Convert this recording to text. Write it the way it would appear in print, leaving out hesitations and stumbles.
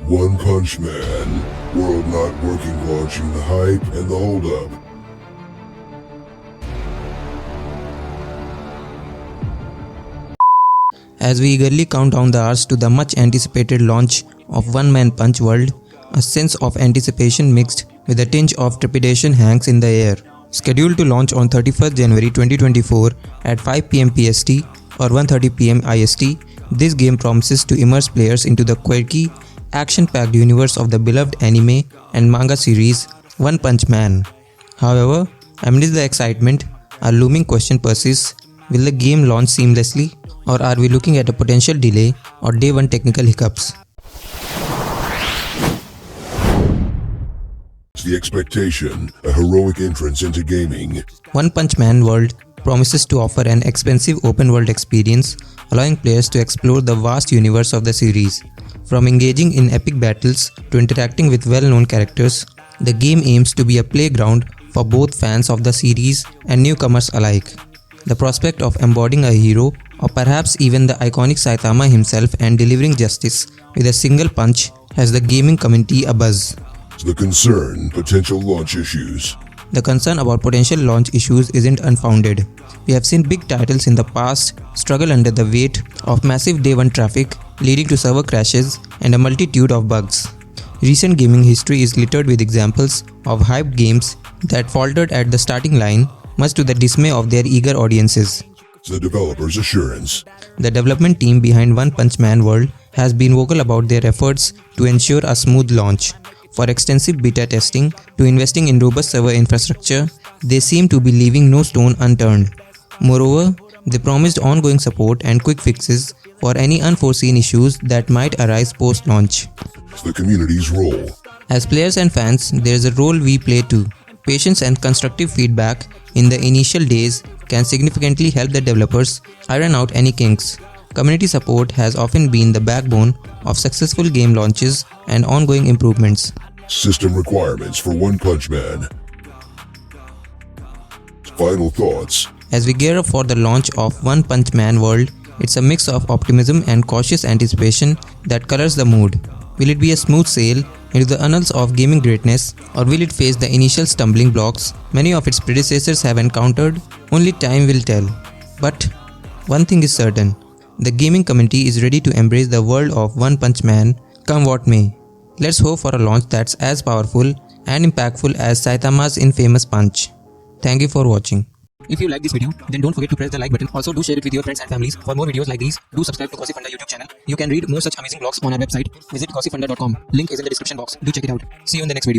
One Punch Man. World not working launching the hype and the hold-up. As we eagerly count down the hours to the much anticipated launch of One Man Punch World, a sense of anticipation mixed with a tinge of trepidation hangs in the air. Scheduled to launch on 31st January 2024 at 5 pm PST or 1:30 pm IST, this game promises to immerse players into the quirky, action-packed universe of the beloved anime and manga series One Punch Man. However, amidst the excitement, a looming question persists: will the game launch seamlessly, or are we looking at a potential delay or day one technical hiccups? The expectation, a heroic entrance into gaming. One Punch Man World promises to offer an expansive open-world experience, allowing players to explore the vast universe of the series. From engaging in epic battles to interacting with well-known characters, the game aims to be a playground for both fans of the series and newcomers alike. The prospect of embodying a hero, or perhaps even the iconic Saitama himself, and delivering justice with a single punch has the gaming community abuzz. The concern, potential launch issues. The concern about potential launch issues isn't unfounded. We have seen big titles in the past struggle under the weight of massive day one traffic, leading to server crashes and a multitude of bugs. Recent gaming history is littered with examples of hyped games that faltered at the starting line, much to the dismay of their eager audiences. The developer's assurance. The development team behind One Punch Man World has been vocal about their efforts to ensure a smooth launch. For extensive beta testing to investing in robust server infrastructure, they seem to be leaving no stone unturned. Moreover, they promised ongoing support and quick fixes for any unforeseen issues that might arise post-launch. The community's role. As players and fans, there is a role we play too. Patience and constructive feedback in the initial days can significantly help the developers iron out any kinks. Community support has often been the backbone of successful game launches and ongoing improvements. System requirements for One Punch Man. Final thoughts. As we gear up for the launch of One Punch Man World, it's a mix of optimism and cautious anticipation that colors the mood. Will it be a smooth sail into the annals of gaming greatness, or will it face the initial stumbling blocks many of its predecessors have encountered? Only time will tell. But one thing is certain: the gaming community is ready to embrace the world of One Punch Man, come what may. Let's hope for a launch that's as powerful and impactful as Saitama's infamous punch. Thank you for watching. If you like this video, then don't forget to press the like button. Also, do share it with your friends and families. For more videos like these, do subscribe to Gossipfunda YouTube channel. You can read more such amazing blogs on our website. Visit gossipfunda.com. Link is in the description box. Do check it out. See you in the next video.